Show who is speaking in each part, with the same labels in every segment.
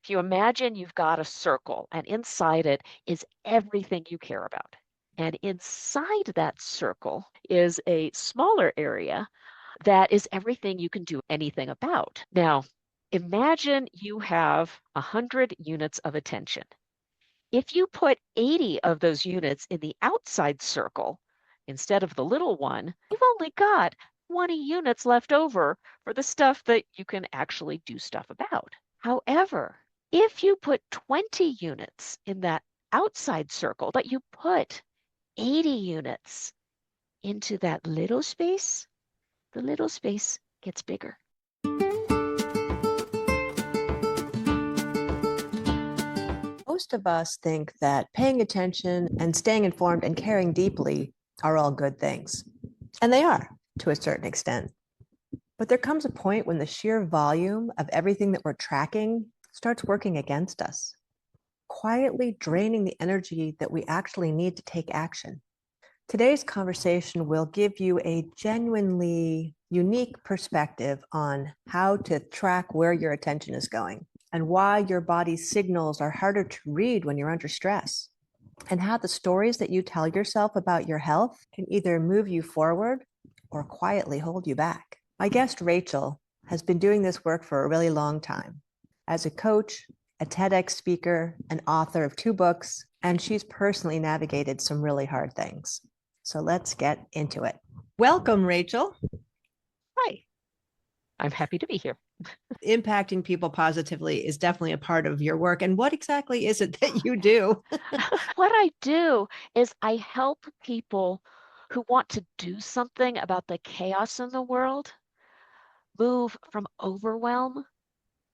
Speaker 1: If you imagine you've got a circle and inside it is everything you care about. And inside that circle is a smaller area that is everything you can do anything about. Now, imagine you have 100 units of attention. If you put 80 of those units in the outside circle instead of the little one, you've only got 20 units left over for the stuff that you can actually do stuff about. However, if you put 20 units in that outside circle, but you put 80 units into that little space, the little space gets bigger.
Speaker 2: Most of us think that paying attention and staying informed and caring deeply are all good things. And they are to a certain extent. But there comes a point when the sheer volume of everything that we're tracking starts working against us, quietly draining the energy that we actually need to take action. Today's conversation will give you a genuinely unique perspective on how to track where your attention is going and why your body's signals are harder to read when you're under stress, and how the stories that you tell yourself about your health can either move you forward or quietly hold you back. My guest, Rachel, has been doing this work for a really long time. As a coach, a TEDx speaker, an author of 2 books, and she's personally navigated some really hard things. So let's get into it. Welcome, Rachel.
Speaker 1: Hi, I'm happy to be here.
Speaker 2: Impacting people positively is definitely a part of your work. And what exactly is it that you do?
Speaker 1: What I do is I help people who want to do something about the chaos in the world move from overwhelm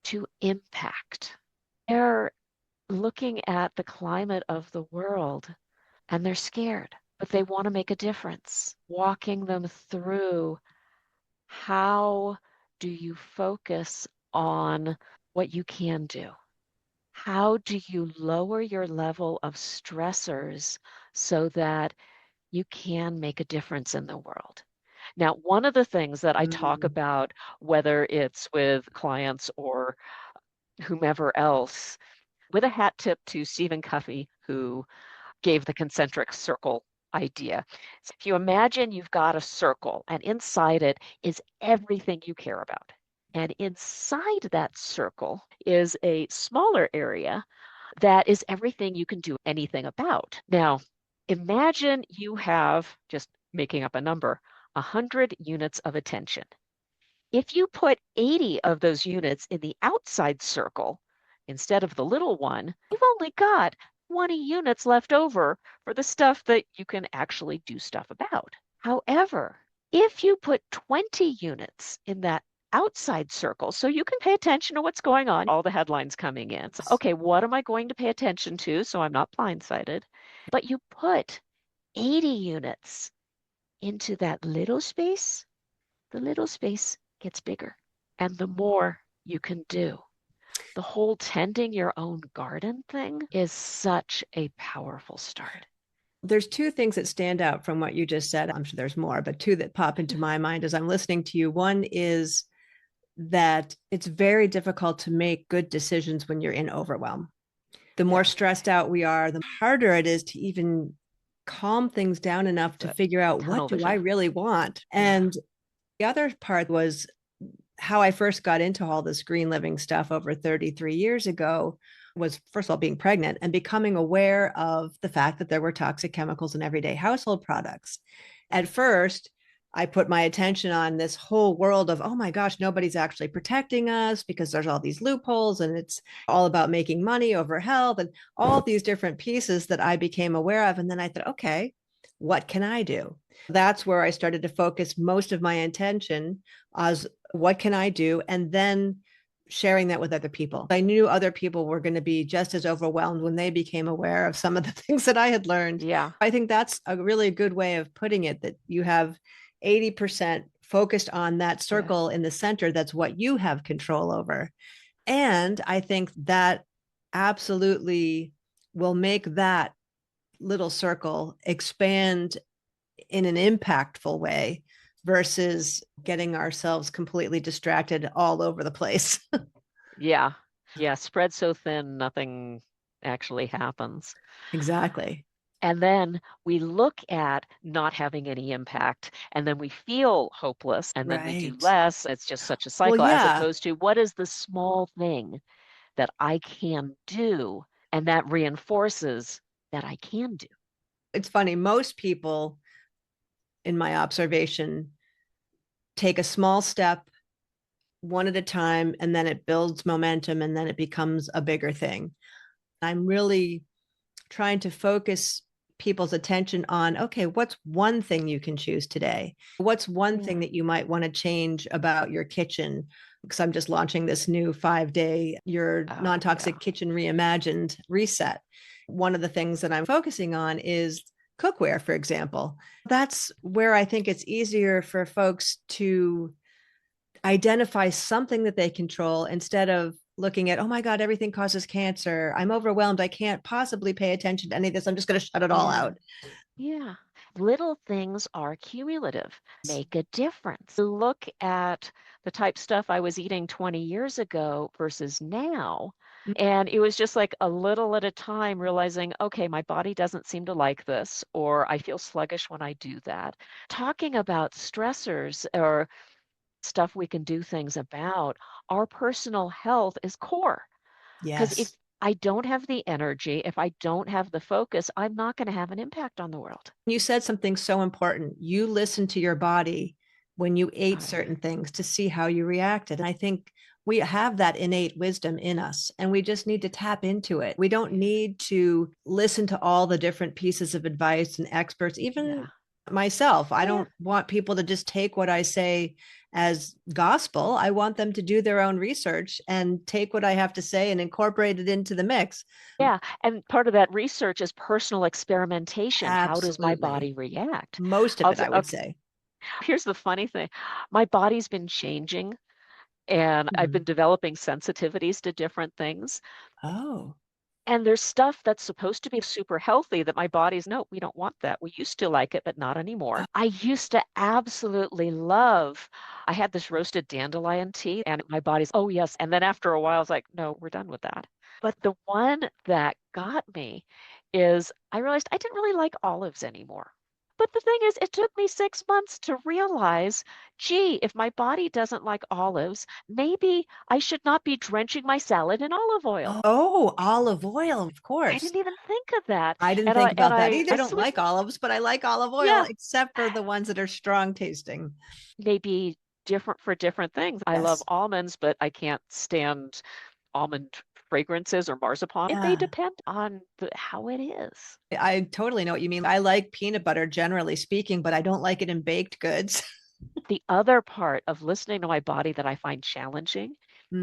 Speaker 1: to impact. They're looking at the climate of the world and they're scared, but they want to make a difference. Walking them through how do you focus on what you can do? How do you lower your level of stressors so that you can make a difference in the world? Now, one of the things that I talk about, whether it's with clients or whomever else, with a hat tip to Stephen Covey, who gave the concentric circle idea. So if you imagine you've got a circle and inside it is everything you care about. And inside that circle is a smaller area that is everything you can do anything about. Now, imagine you have, just making up a number, 100 units of attention. If you put 80 of those units in the outside circle instead of the little one, you've only got 20 units left over for the stuff that you can actually do stuff about. However, if you put 20 units in that outside circle, so you can pay attention to what's going on, all the headlines coming in. So, okay, what am I going to pay attention to so I'm not blindsided? But you put 80 units into that little space, the little space gets bigger and the more you can do. The whole tending your own garden thing is such a powerful start.
Speaker 2: There's 2 things that stand out from what you just said. I'm sure there's more, but 2 that pop into my mind as I'm listening to you. One is that it's very difficult to make good decisions when you're in overwhelm. The more stressed out we are, the harder it is to even calm things down enough to figure out what do I really want. And the other part was how I first got into all this green living stuff over 33 years ago was, first of all, being pregnant and becoming aware of the fact that there were toxic chemicals in everyday household products. At first, I put my attention on this whole world of, oh my gosh, nobody's actually protecting us because there's all these loopholes and it's all about making money over health and all these different pieces that I became aware of. And then I thought, okay, what can I do? That's where I started to focus most of my attention as what can I do? And then sharing that with other people. I knew other people were going to be just as overwhelmed when they became aware of some of the things that I had learned.
Speaker 1: Yeah.
Speaker 2: I think that's a really good way of putting it, that you have 80% focused on that circle in the center. That's what you have control over. And I think that absolutely will make that little circle expand in an impactful way versus getting ourselves completely distracted all over the place.
Speaker 1: Yeah. Yeah, spread so thin, nothing actually happens.
Speaker 2: Exactly.
Speaker 1: And then we look at not having any impact, and then we feel hopeless, and then we do
Speaker 2: Right.
Speaker 1: less. It's just such a
Speaker 2: Well,
Speaker 1: cycle, as
Speaker 2: yeah,
Speaker 1: opposed to what is the small thing that I can do? And that reinforces that I can do.
Speaker 2: it's funny. Most people, in my observation, take a small step one at a time, and then it builds momentum, and then it becomes a bigger thing. I'm really trying to focus people's attention on, okay, what's one thing you can choose today? What's one
Speaker 1: Yeah.
Speaker 2: thing that you might want to change about your kitchen? Because I'm just launching this new 5 day, your non
Speaker 1: Oh,
Speaker 2: toxic
Speaker 1: yeah.
Speaker 2: kitchen reimagined reset. One of the things that I'm focusing on is cookware, for example. That's where I think it's easier for folks to identify something that they control instead of looking at, oh my God, everything causes cancer. I'm overwhelmed. I can't possibly pay attention to any of this. I'm just going to shut it all
Speaker 1: Yeah.
Speaker 2: out.
Speaker 1: Yeah. Little things are cumulative, make a difference. Look at the type stuff I was eating 20 years ago versus now. And it was just like a little at a time realizing, okay, my body doesn't seem to like this, or I feel sluggish when I do that. Talking about stressors or stuff we can do things about, our personal health is core. Because if
Speaker 2: Yes.
Speaker 1: I don't have the energy, if I don't have the focus, I'm not going to have an impact on the world.
Speaker 2: You said something so important. You listen to your body when you ate
Speaker 1: Oh, yeah.
Speaker 2: certain things to see how you reacted. And I think we have that innate wisdom in us, and we just need to tap into it. We don't need to listen to all the different pieces of advice and experts, even
Speaker 1: Yeah.
Speaker 2: myself. I
Speaker 1: Oh, yeah.
Speaker 2: don't want people to just take what I say as gospel. I want them to do their own research and take what I have to say and incorporate it into the mix.
Speaker 1: Yeah. And part of that research is personal experimentation. How does my
Speaker 2: Absolutely.
Speaker 1: body react?
Speaker 2: Most of
Speaker 1: I'll
Speaker 2: it,
Speaker 1: say,
Speaker 2: I would
Speaker 1: okay,
Speaker 2: say.
Speaker 1: here's the funny thing. My body's been changing and I've been
Speaker 2: Mhm.
Speaker 1: developing sensitivities to different things.
Speaker 2: Oh,
Speaker 1: And there's stuff that's supposed to be super healthy that my body's, no, we don't want that. We used to like it, but not anymore. I used to absolutely love, I had this roasted dandelion tea, and my body's, oh, yes. And then after a while, I was like, no, we're done with that. But the one that got me is I realized I didn't really like olives anymore. But the thing is, it took me 6 months to realize, gee, if my body doesn't like olives, maybe I should not be drenching my salad in olive oil.
Speaker 2: oh, olive oil, of
Speaker 1: I
Speaker 2: course.
Speaker 1: didn't even think of that.
Speaker 2: I didn't
Speaker 1: And
Speaker 2: think
Speaker 1: I and
Speaker 2: about that
Speaker 1: I
Speaker 2: either. I
Speaker 1: I
Speaker 2: don't
Speaker 1: switched.
Speaker 2: like olives, but I like olive oil,
Speaker 1: Yeah,
Speaker 2: except for the ones that are strong tasting.
Speaker 1: maybe different for different things. I love
Speaker 2: Yes.
Speaker 1: almonds, but I can't stand almond fragrances or marzipan. It may
Speaker 2: Yeah.
Speaker 1: depend on how it is.
Speaker 2: I totally know what you mean. I like peanut butter, generally speaking, but I don't like it in baked goods.
Speaker 1: The other part of listening to my body that I find challenging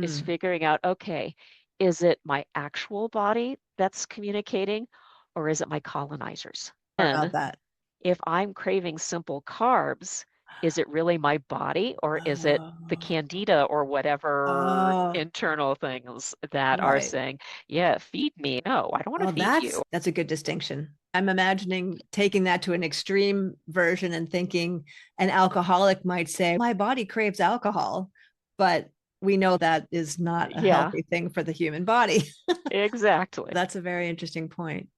Speaker 1: is
Speaker 2: Mm,
Speaker 1: figuring out, okay, is it my actual body that's communicating or is it my colonizers?
Speaker 2: more about
Speaker 1: And
Speaker 2: that.
Speaker 1: if I'm craving simple carbs, is it really my body or is it the
Speaker 2: Oh,
Speaker 1: candida or whatever
Speaker 2: oh,
Speaker 1: internal things that are
Speaker 2: right.
Speaker 1: saying, yeah, feed me? No, I don't want to
Speaker 2: Oh,
Speaker 1: feed you.
Speaker 2: that's a good distinction. I'm imagining taking that to an extreme version and thinking an alcoholic might say, my body craves alcohol, but we know that is not a
Speaker 1: Yeah,
Speaker 2: healthy thing for the human body.
Speaker 1: exactly.
Speaker 2: That's a very interesting point.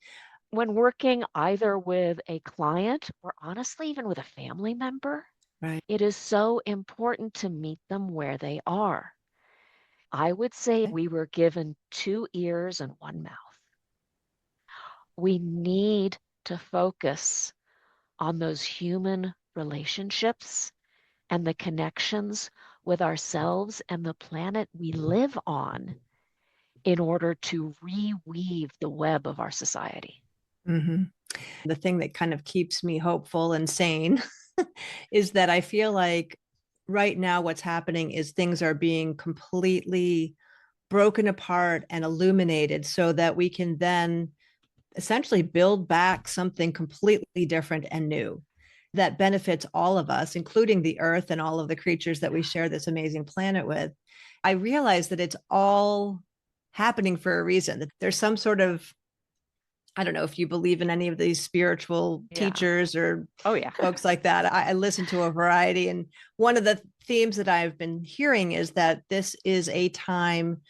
Speaker 1: When working either with a client or honestly, even with a family member,
Speaker 2: Right.
Speaker 1: it is so important to meet them where they are. I would say we were given two ears and one mouth. We need to focus on those human relationships and the connections with ourselves and the planet we live on in order to reweave the web of our society.
Speaker 2: Mm-hmm. The thing that kind of keeps me hopeful and sane is that I feel like right now what's happening is things are being completely broken apart and illuminated so that we can then essentially build back something completely different and new that benefits all of us, including the earth and all of the creatures that we share this amazing planet with. I realize that it's all happening for a reason, that there's some sort of, I don't know if you believe in any of these spiritual
Speaker 1: Yeah.
Speaker 2: teachers or
Speaker 1: Oh, yeah.
Speaker 2: folks like that. I listen to a variety. And one of the themes that I've been hearing is that this is a time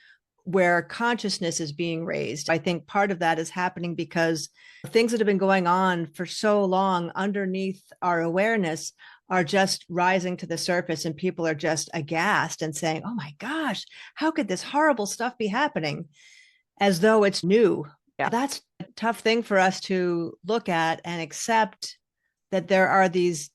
Speaker 2: where consciousness is being raised. I think part of that is happening because things that have been going on for so long underneath our awareness are just rising to the surface, and people are just aghast and saying, oh my gosh, how could this horrible stuff be happening, as though it's new.
Speaker 1: Yeah.
Speaker 2: That's a tough thing for us to look at and accept, that there are these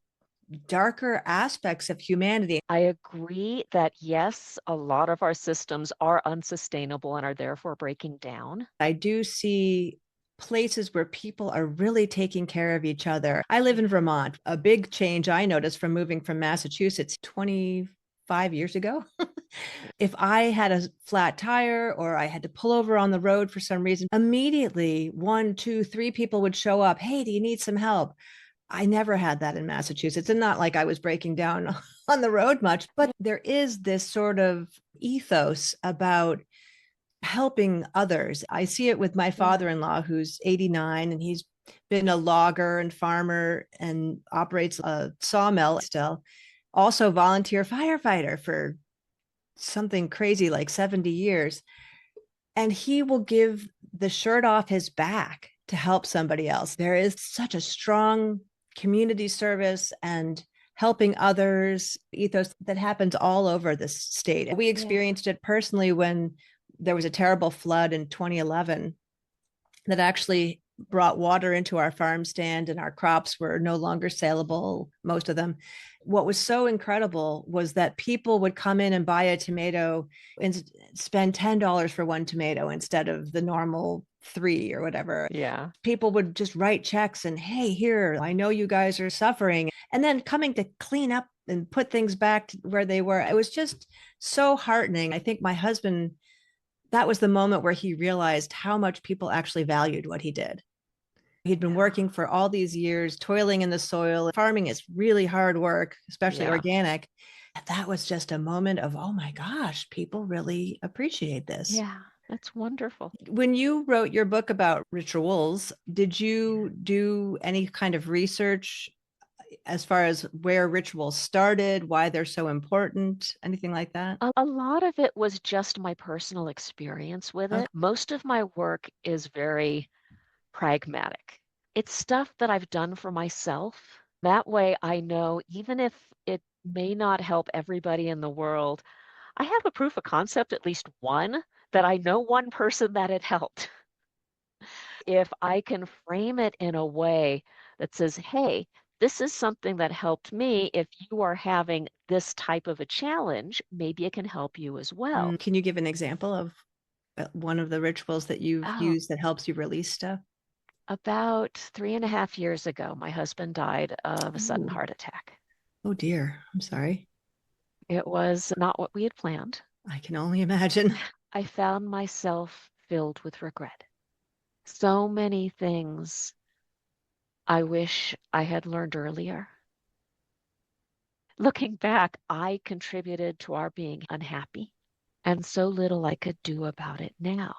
Speaker 2: darker aspects of humanity.
Speaker 1: I agree that yes, a lot of our systems are unsustainable and are therefore breaking down.
Speaker 2: I do see places where people are really taking care of each other. I live in
Speaker 1: Yeah.
Speaker 2: Vermont. A big change I noticed from moving from Massachusetts 25 years ago. If I had a flat tire or I had to pull over on the road for some reason, immediately one, two, three people would show up. Hey, do you need some help? I never had that in Massachusetts. And not like I was breaking down on the road much, but there is this sort of ethos about helping others. I see it with my
Speaker 1: Yeah.
Speaker 2: father-in-law who's 89, and he's been a logger and farmer and operates a sawmill still. Also volunteer firefighter for something crazy like 70 years. And he will give the shirt off his back to help somebody else. There is such a strong community service and helping others ethos that happens all over the state. We
Speaker 1: Yeah.
Speaker 2: experienced it personally when there was a terrible flood in 2011 that actually brought water into our farm stand, and our crops were no longer saleable, most of them. What was so incredible was that people would come in and buy a tomato and spend $10 for one tomato instead of the normal three or whatever.
Speaker 1: Yeah.
Speaker 2: People would just write checks and, hey, here, I know you guys are suffering. And then coming to clean up and put things back to where they were. It was just so heartening. I think my husband, that was the moment where he realized how much people actually valued what he did. He'd been
Speaker 1: Yeah.
Speaker 2: working for all these years, toiling in the soil. Farming is really hard work, especially
Speaker 1: Yeah.
Speaker 2: organic. That was just a moment of, oh my gosh, people really appreciate this.
Speaker 1: Yeah. That's wonderful.
Speaker 2: When you wrote your book about rituals, did you do any kind of research as far as where rituals started, why they're so important, anything like that?
Speaker 1: A lot of it was just my personal experience with
Speaker 2: Okay.
Speaker 1: it. Most of my work is very pragmatic. It's stuff that I've done for myself. That way I know even if it may not help everybody in the world, I have a proof of concept, at least one, that I know one person that it helped. If I can frame it in a way that says, hey, this is something that helped me. If you are having this type of a challenge, maybe it can help you as well.
Speaker 2: Can you give an example of one of the rituals that you've
Speaker 1: Oh,
Speaker 2: used that helps you release stuff?
Speaker 1: about 3.5 years ago, my husband died of a sudden
Speaker 2: Oh,
Speaker 1: heart attack.
Speaker 2: oh dear. I'm sorry.
Speaker 1: It was not what we had planned.
Speaker 2: I can only imagine.
Speaker 1: I found myself filled with regret. So many things I wish I had learned earlier. Looking back, I contributed to our being unhappy, and so little I could do about it now.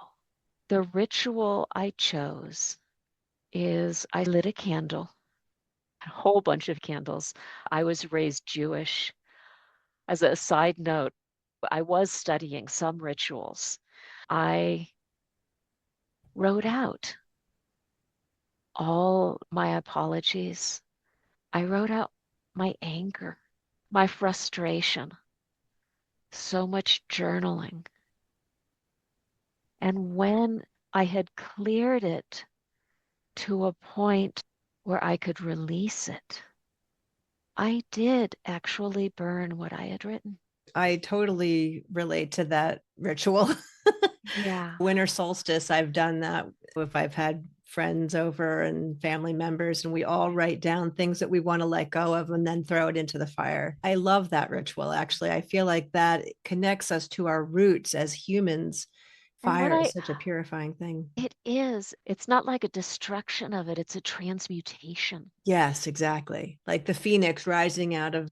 Speaker 1: The ritual I chose is I lit a candle, a whole bunch of candles. I was raised Jewish. As a side note, I was studying some rituals. I wrote out all my apologies. I wrote out my anger, my frustration, so much journaling. And when I had cleared it to a point where I could release it, I did actually burn what I had written.
Speaker 2: I totally relate to that ritual.
Speaker 1: Yeah.
Speaker 2: Winter solstice, I've done that if I've had friends over and family members, and we all write down things that we want to let go of and then throw it into the fire. I love that ritual, actually. I feel like that connects us to our roots as humans.
Speaker 1: And what
Speaker 2: Fire is such a purifying thing.
Speaker 1: it is, it's not like a destruction of it, it's a transmutation.
Speaker 2: Yes, exactly. Like the phoenix rising out of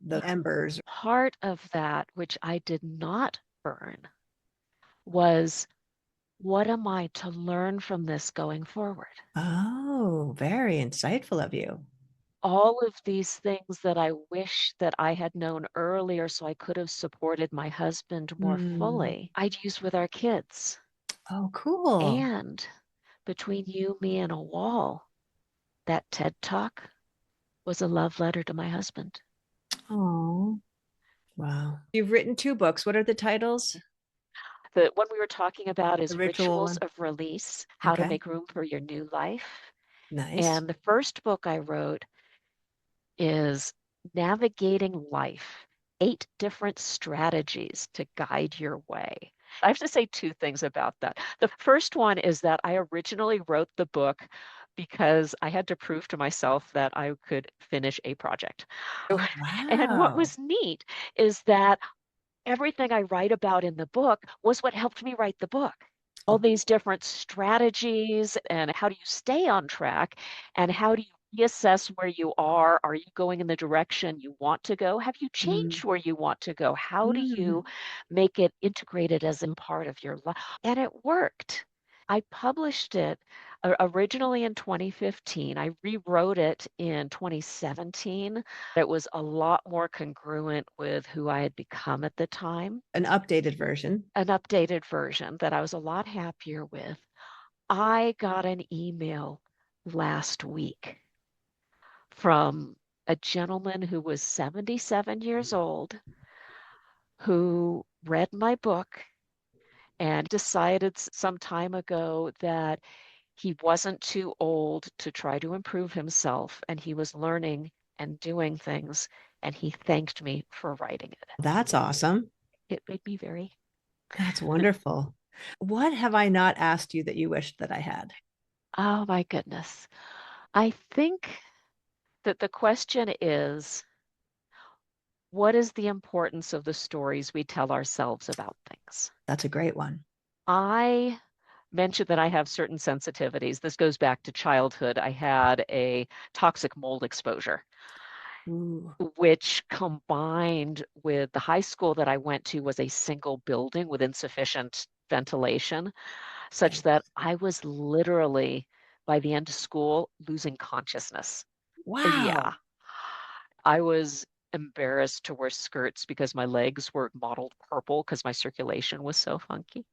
Speaker 2: the embers.
Speaker 1: Part of that, which I did not burn, was what am I to learn from this going forward?
Speaker 2: Oh, very insightful of you.
Speaker 1: all of these things that I wish that I had known earlier so I could have supported my husband more
Speaker 2: Mm.
Speaker 1: fully, I'd use with our kids.
Speaker 2: Oh, cool.
Speaker 1: And between you, me, and a wall, that TED Talk was a love letter to my husband.
Speaker 2: Oh, wow. You've written two books. What are the titles?
Speaker 1: The one we were talking about
Speaker 2: The
Speaker 1: is
Speaker 2: ritual
Speaker 1: Rituals
Speaker 2: one.
Speaker 1: of Release, How to
Speaker 2: Okay.
Speaker 1: Make Room for Your New Life.
Speaker 2: Nice.
Speaker 1: And the first book I wrote is Navigating Life, 8 different strategies to guide your way. I have to say 2 things about that. The first one is that I originally wrote the book because I had to prove to myself that I could finish a project.
Speaker 2: Oh,
Speaker 1: And what
Speaker 2: wow.
Speaker 1: was neat is that everything I write about in the book was what helped me write the book. All
Speaker 2: Oh,
Speaker 1: these different strategies and how do you stay on track and how do you reassess where you are? Are you going in the direction you want to go? Have you
Speaker 2: mm,
Speaker 1: changed where you want to go? How do
Speaker 2: mm.
Speaker 1: you make it integrated as a part of your life? And it worked. I published it originally in 2015. I rewrote it in 2017. It was a lot more congruent with who I had become at the time,
Speaker 2: An updated version.
Speaker 1: an updated version that I was a lot happier with. I got an email last week from a gentleman who was 77 years old who read my book and decided some time ago that he wasn't too old to try to improve himself and he was learning and doing things and he thanked me for writing it.
Speaker 2: That's awesome.
Speaker 1: It made me very,
Speaker 2: That's wonderful. What have I not asked you that you wished that I had?
Speaker 1: oh my goodness. I think that the question is, what is the importance of the stories we tell ourselves about things?
Speaker 2: That's a great one.
Speaker 1: I mentioned that I have certain sensitivities. This goes back to childhood. I had a toxic mold exposure,
Speaker 2: Ooh,
Speaker 1: which combined with the high school that I went to was a single building with insufficient ventilation, such
Speaker 2: yikes.
Speaker 1: that I was literally, by the end of school, losing consciousness. Yeah,
Speaker 2: Wow.
Speaker 1: I was embarrassed to wear skirts because my legs were mottled purple because my circulation was so funky.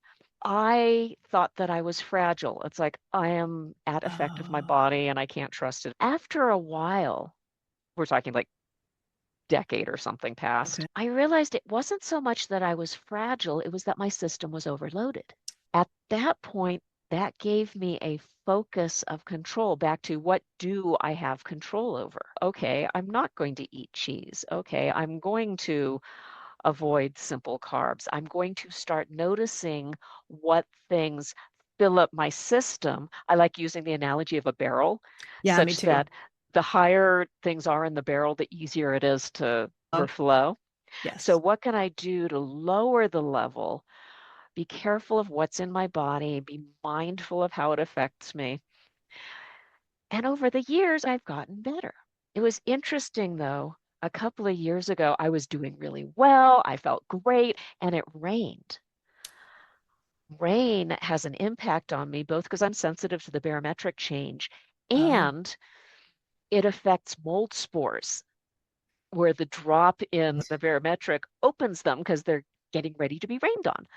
Speaker 1: I thought that I was fragile. It's like I am at effect of my
Speaker 2: Oh,
Speaker 1: body and I can't trust it. After a while, we're talking like decade or something
Speaker 2: okay.
Speaker 1: passed, I realized it wasn't so much that I was fragile, it was that my system was overloaded. At that point, that gave me a focus of control back to what do I have control over? Okay, I'm not going to eat cheese. Okay, I'm going to avoid simple carbs. I'm going to start noticing what things fill up my system. I like using the analogy of a barrel,
Speaker 2: Yeah, me
Speaker 1: such
Speaker 2: too.
Speaker 1: that the higher things are in the barrel, the easier it is to
Speaker 2: Oh,
Speaker 1: overflow. So,
Speaker 2: yes.
Speaker 1: what can I do to lower the level? Be careful of what's in my body, be mindful of how it affects me. And over the years, I've gotten better. It was interesting, though. A couple of years ago, I was doing really well. I felt great, and it rained. Rain has an impact on me, both because I'm sensitive to the barometric change
Speaker 2: Oh,
Speaker 1: and it affects mold spores, where the drop in the barometric opens them because they're getting ready to be rained on.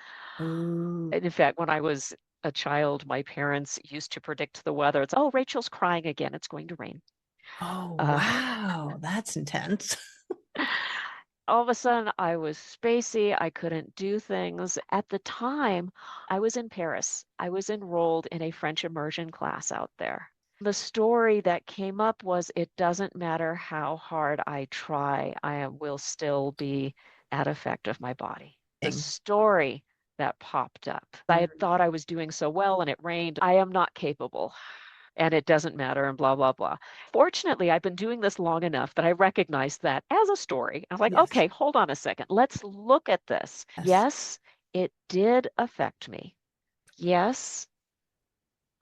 Speaker 2: ooh.
Speaker 1: And in fact, when I was a child, my parents used to predict the weather. It's, oh, Rachel's crying again. It's going to rain.
Speaker 2: Oh,
Speaker 1: Uh,
Speaker 2: wow. That's intense.
Speaker 1: all of a sudden, I was spacey. I couldn't do things. At the time, I was in Paris. I was enrolled in a French immersion class out there. The story that came up was it doesn't matter how hard I try, I will still be at effect of my body. The story that popped up. I had thought I was doing so well and it rained. I am not capable and it doesn't matter and blah, blah, blah. Fortunately, I've been doing this long enough that I recognize that as a story. I was like,
Speaker 2: Yes.
Speaker 1: okay, hold on a second. Let's look at this.
Speaker 2: Yes.
Speaker 1: Yes, it did affect me. Yes,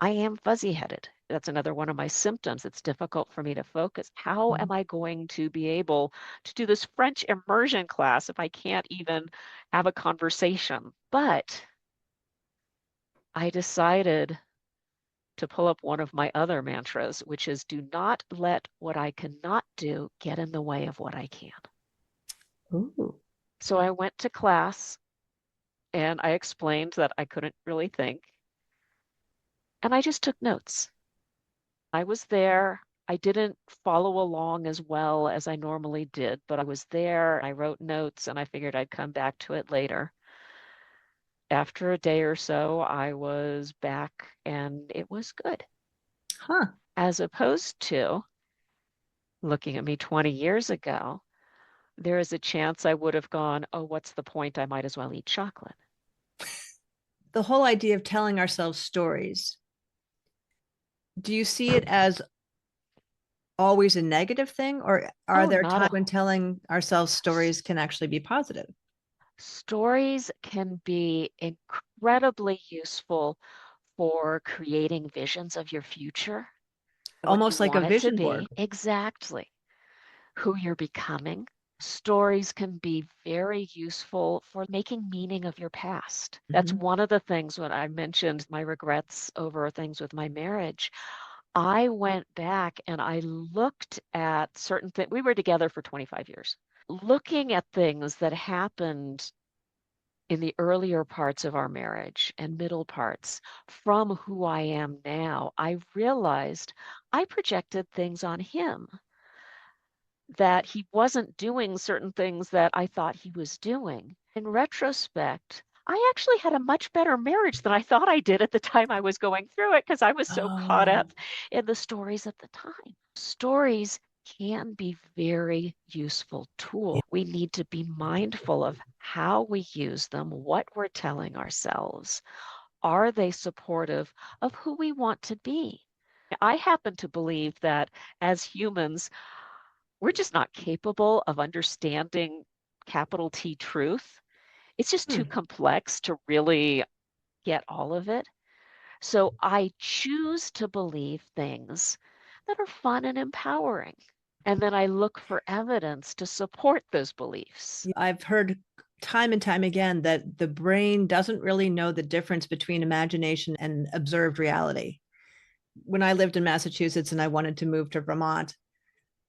Speaker 1: I am fuzzy headed. That's another one of my symptoms. It's difficult for me to focus. How
Speaker 2: Mhm.
Speaker 1: am I going to be able to do this French immersion class if I can't even have a conversation? But I decided to pull up one of my other mantras, which is do not let what I cannot do get in the way of what I can.
Speaker 2: Ooh.
Speaker 1: So I went to class and I explained that I couldn't really think, and I just took notes. I was there. I didn't follow along as well as I normally did, but I was there. I wrote notes and I figured I'd come back to it later. After a day or so, I was back and it was good.
Speaker 2: Huh.
Speaker 1: As opposed to looking at me 20 years ago, there is a chance I would have gone, oh, what's the point? I might as well eat chocolate.
Speaker 2: The whole idea of telling ourselves stories, do you see it as always a negative thing, or are
Speaker 1: Oh,
Speaker 2: there
Speaker 1: not
Speaker 2: times
Speaker 1: a
Speaker 2: when telling ourselves stories can actually be positive?
Speaker 1: stories can be incredibly useful for creating visions of your future, what you
Speaker 2: Almost like a
Speaker 1: want it to
Speaker 2: vision board.
Speaker 1: be, exactly who you're becoming. Stories can be very useful for making meaning of your past. That's
Speaker 2: Mhm.
Speaker 1: one of the things when I mentioned my regrets over things with my marriage. I went back and I looked at certain things. We were together for 25 years. Looking at things that happened in the earlier parts of our marriage and middle parts from who I am now, I realized I projected things on him, that he wasn't doing certain things that I thought he was doing. In retrospect, I actually had a much better marriage than I thought I did at the time I was going through it because I was so caught
Speaker 2: Oh,
Speaker 1: up in the stories at the time. Stories can be very useful tool. We need to be mindful of how we use them, what we're telling ourselves. Are they supportive of who we want to be? I happen to believe that as humans, we're just not capable of understanding capital T truth. It's just too
Speaker 2: hmm.
Speaker 1: complex to really get all of it. So I choose to believe things that are fun and empowering. And then I look for evidence to support those beliefs.
Speaker 2: I've heard time and time again that the brain doesn't really know the difference between imagination and observed reality. When I lived in Massachusetts and I wanted to move to Vermont,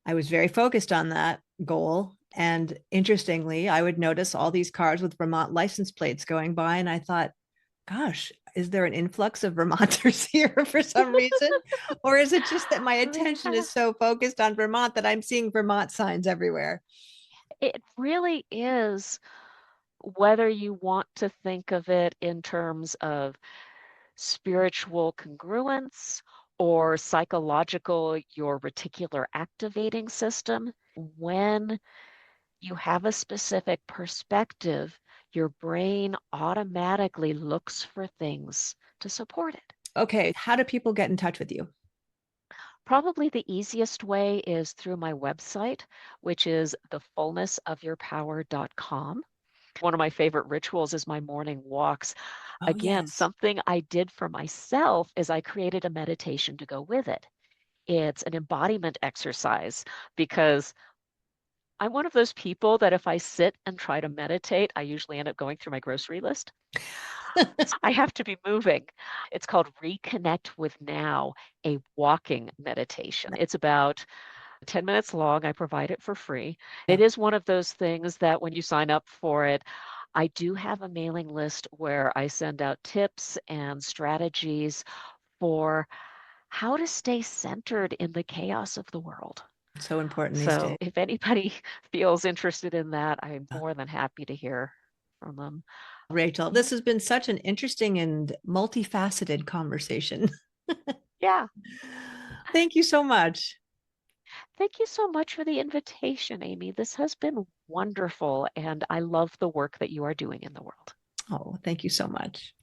Speaker 2: I was very focused on that goal. And interestingly, I would notice all these cars with Vermont license plates going by. And I thought, gosh, is there an influx of Vermonters here for some reason? Or is it just that my attention
Speaker 1: Yeah,
Speaker 2: is so focused on Vermont that I'm seeing Vermont signs everywhere?
Speaker 1: it really is, whether you want to think of it in terms of spiritual congruence or psychological, your reticular activating system. When you have a specific perspective, your brain automatically looks for things to support it.
Speaker 2: Okay, how do people get in touch with you?
Speaker 1: Probably the easiest way is through my website, which is thefullnessofyourpower.com. One of my favorite rituals is my morning walks.
Speaker 2: Oh,
Speaker 1: Again,
Speaker 2: yes.
Speaker 1: something I did for myself is I created a meditation to go with it. It's an embodiment exercise because I'm one of those people that if I sit and try to meditate, I usually end up going through my grocery list. I have to be moving. It's called Reconnect with Now, a walking meditation. It's about 10 minutes long. I provide it for free. It is one of those things that when you sign up for it, I do have a mailing list where I send out tips and strategies for how to stay centered in the chaos of the world.
Speaker 2: So important these
Speaker 1: So
Speaker 2: days.
Speaker 1: if anybody feels interested in that, I'm more than happy to hear from them.
Speaker 2: Rachel, this has been such an interesting and multifaceted conversation.
Speaker 1: Yeah.
Speaker 2: Thank you so much.
Speaker 1: Thank you so much for the invitation, Amy. This has been wonderful, and I love the work that you are doing in the world.
Speaker 2: Oh, thank you so much.